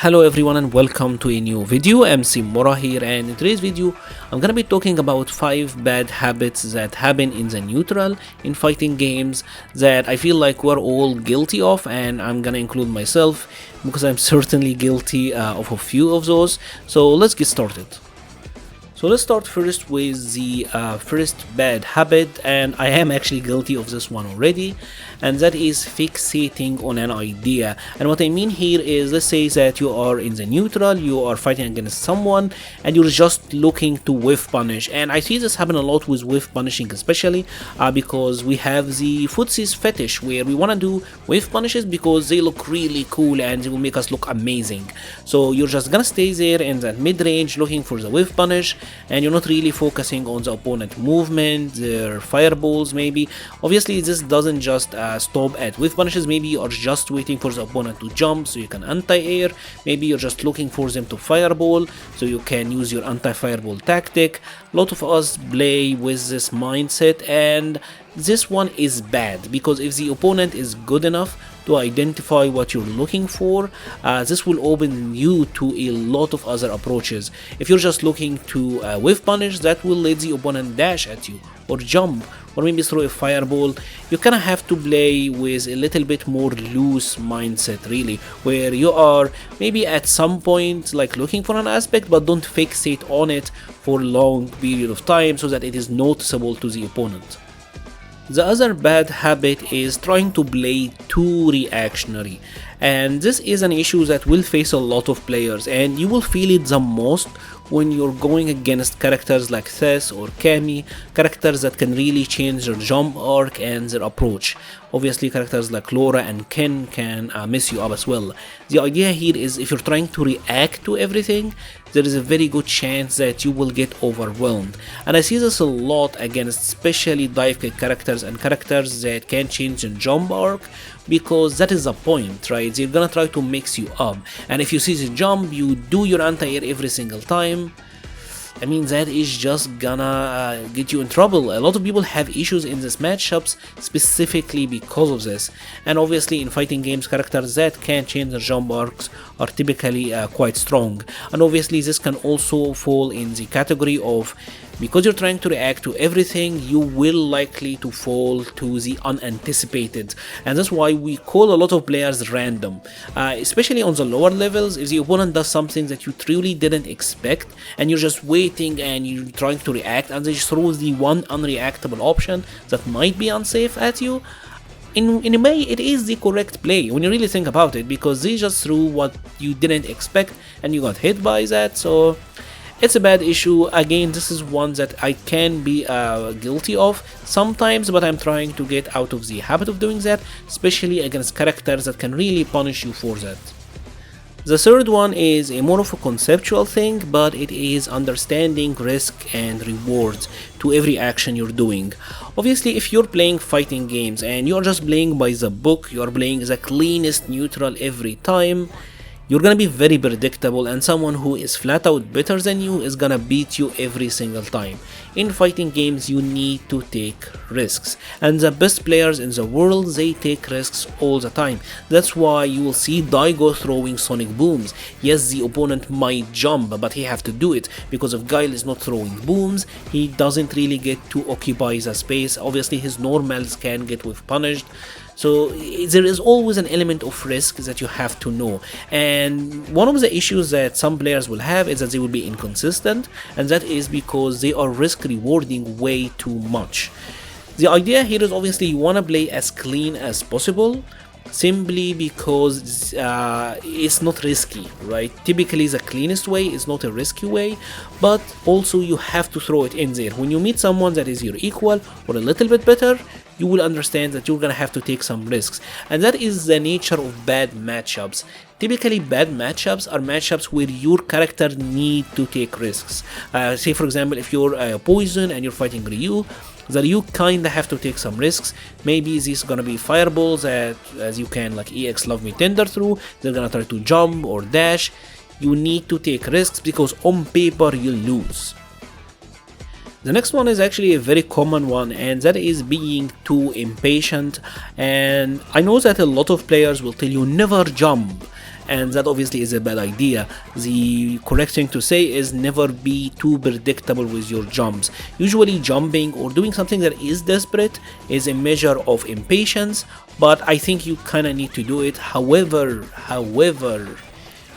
Hello everyone and welcome to a new video. MC Mora here, and in today's video I'm gonna be talking about 5 bad habits that happen in the neutral in fighting games that I feel like we're all guilty of, and I'm gonna include myself because I'm certainly guilty of a few of those. So let's get started. So let's start first with the first bad habit, and I am actually guilty of this one already, and that is fixating on an idea. And what I mean here is, let's say that you are in the neutral, you are fighting against someone, and you're just looking to whiff punish. And I see this happen a lot with whiff punishing, especially because we have the footsies fetish where we want to do whiff punishes because they look really cool and they will make us look amazing. So you're just gonna stay there in that mid-range looking for the whiff punish, and you're not really focusing on the opponent movement, their fireballs maybe. Obviously this doesn't just stop at whiff punishes. Maybe you are just waiting for the opponent to jump so you can anti-air. Maybe you're just looking for them to fireball so you can use your anti-fireball tactic. A lot of us play with this mindset, and this one is bad because if the opponent is good enough to identify what you're looking for, this will open you to a lot of other approaches. If you're just looking to whiff punish, that will let the opponent dash at you or jump or maybe throw a fireball. You kind of have to play with a little bit more loose mindset, really, where you are maybe at some point like looking for an aspect, but don't fixate on it for a long period of time so that it is noticeable to the opponent. The other bad habit is trying to play too reactionary, and this is an issue that will face a lot of players, and you will feel it the most when you're going against characters like Thess or Cammy, characters that can really change their jump arc and their approach. Obviously characters like Laura and Ken can mess you up as well. The idea here is, if you're trying to react to everything, there is a very good chance that you will get overwhelmed. And I see this a lot against especially dive kick characters and characters that can change their jump arc, because that is the point, right? They're gonna try to mix you up, and if you see the jump, you do your anti-air every single time. I mean, that is just gonna get you in trouble. A lot of people have issues in these matchups specifically because of this. And obviously in fighting games, characters that can change their jump arcs are typically quite strong. And obviously this can also fall in the category of, because you're trying to react to everything, you will likely to fall to the unanticipated, and that's why we call a lot of players random, especially on the lower levels. If the opponent does something that you truly didn't expect and you're just waiting and you're trying to react, and they just throw the one unreactable option that might be unsafe at you, in a way it is the correct play when you really think about it, because they just threw what you didn't expect and you got hit by that. So it's a bad issue. Again, this is one that I can be guilty of sometimes, but I'm trying to get out of the habit of doing that, especially against characters that can really punish you for that. The third one is a more of a conceptual thing, but it is understanding risk and rewards to every action you're doing. Obviously, if you're playing fighting games and you're just playing by the book, you're playing the cleanest neutral every time, you're gonna be very predictable, and someone who is flat out better than you is gonna beat you every single time. In fighting games, you need to take risks, and the best players in the world, they take risks all the time. That's why you will see Daigo throwing sonic booms. Yes, the opponent might jump, but he have to do it, because if Guile is not throwing booms, he doesn't really get to occupy the space. Obviously his normals can get with punished. So there is always an element of risk that you have to know, and one of the issues that some players will have is that they will be inconsistent, and that is because they are risk rewarding way too much. The idea here is, obviously you want to play as clean as possible, simply because it's not risky, right? Typically the cleanest way is not a risky way, but also you have to throw it in there. When you meet someone that is your equal or a little bit better, you will understand that you're gonna have to take some risks, and that is the nature of bad matchups. Typically bad matchups are matchups where your character need to take risks. Say for example, if you're Poison and you're fighting Ryu, that you kinda have to take some risks. Maybe these gonna be fireballs that, as you can like EX Love Me Tender through, they're gonna try to jump or dash. You need to take risks because on paper you'll lose. The next one is actually a very common one, and that is being too impatient. And I know that a lot of players will tell you never jump, and that obviously is a bad idea. The correct thing to say is never be too predictable with your jumps. Usually jumping or doing something that is desperate is a measure of impatience, but I think you kind of need to do it. However,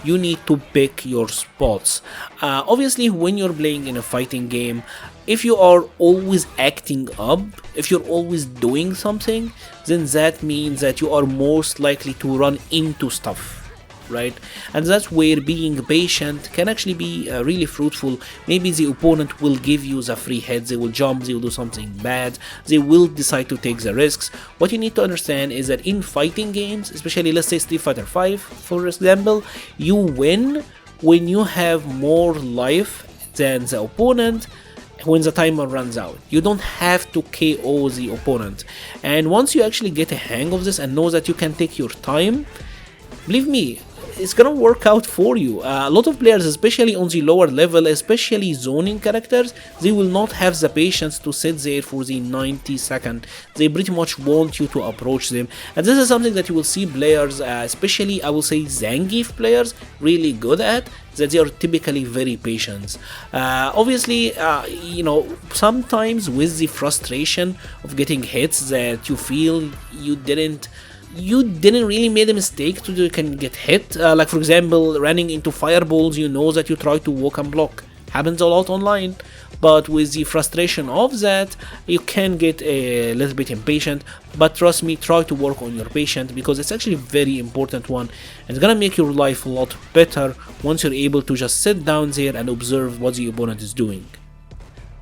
you need to pick your spots. Obviously, when you're playing in a fighting game, if you are always acting up, if you're always doing something, then that means that you are most likely to run into stuff, right? And that's where being patient can actually be really fruitful. Maybe the opponent will give you the free hits, they will jump, they will do something bad, they will decide to take the risks. What you need to understand is that in fighting games, especially let's say Street Fighter 5 for example, you win when you have more life than the opponent when the timer runs out. You don't have to KO the opponent, and once you actually get a hang of this and know that you can take your time, believe me, it's gonna work out for you. A lot of players, especially on the lower level, especially zoning characters, they will not have the patience to sit there for the 90 seconds. They pretty much want you to approach them, and this is something that you will see players, especially I will say Zangief players, really good at, that they are typically very patient. Obviously, sometimes with the frustration of getting hits that you feel you didn't really made a mistake to you can get hit, like for example running into fireballs, you know that you try to walk and block, happens a lot online, but with the frustration of that you can get a little bit impatient. But trust me, try to work on your patience, because it's actually a very important one, and it's gonna make your life a lot better once you're able to just sit down there and observe what the opponent is doing.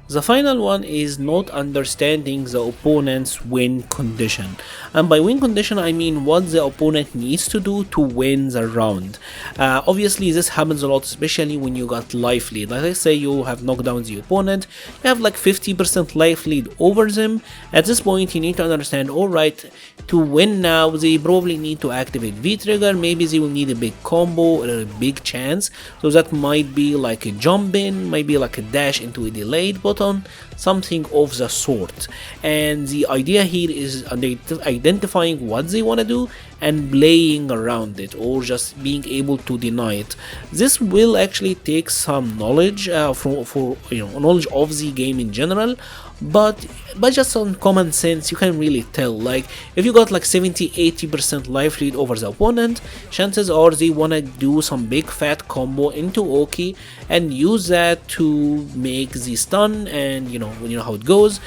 The final one is not understanding the opponent's win condition. And by win condition, I mean what the opponent needs to do to win the round. Obviously, this happens a lot, especially when you got life lead. Like I say, you have knocked down the opponent, you have like 50% life lead over them. At this point, you need to understand, alright, to win now, they probably need to activate V-trigger, maybe they will need a big combo or a big chance. So that might be like a jump in, might be like a dash into a delayed button, something of the sort. And the idea here is identifying what they want to do and playing around it, or just being able to deny it. This will actually take some knowledge for knowledge of the game in general, but just on common sense you can really tell. Like if you got like 70-80% life lead over the opponent, chances are they wanna do some big fat combo into Oki and use that to make the stun, and you know how it goes.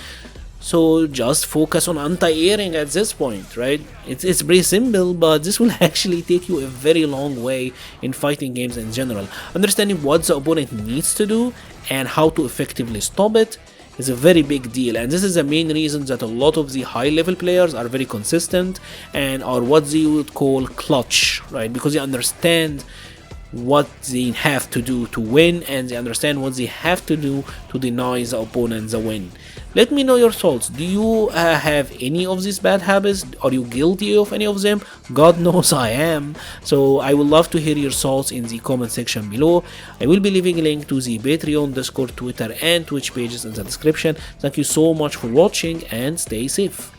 So just focus on anti-airing at this point, right? It's pretty simple, but this will actually take you a very long way in fighting games in general. Understanding what the opponent needs to do and how to effectively stop it is a very big deal, and this is the main reason that a lot of the high level players are very consistent and are what they would call clutch, right? Because they understand what they have to do to win, and they understand what they have to do to deny the opponent the win. Let me know your thoughts. Do you have any of these bad habits? Are you guilty of any of them? God knows I am. So I would love to hear your thoughts in the comment section below. I will be leaving a link to the Patreon, Discord, Twitter and Twitch pages in the description. Thank you so much for watching and stay safe.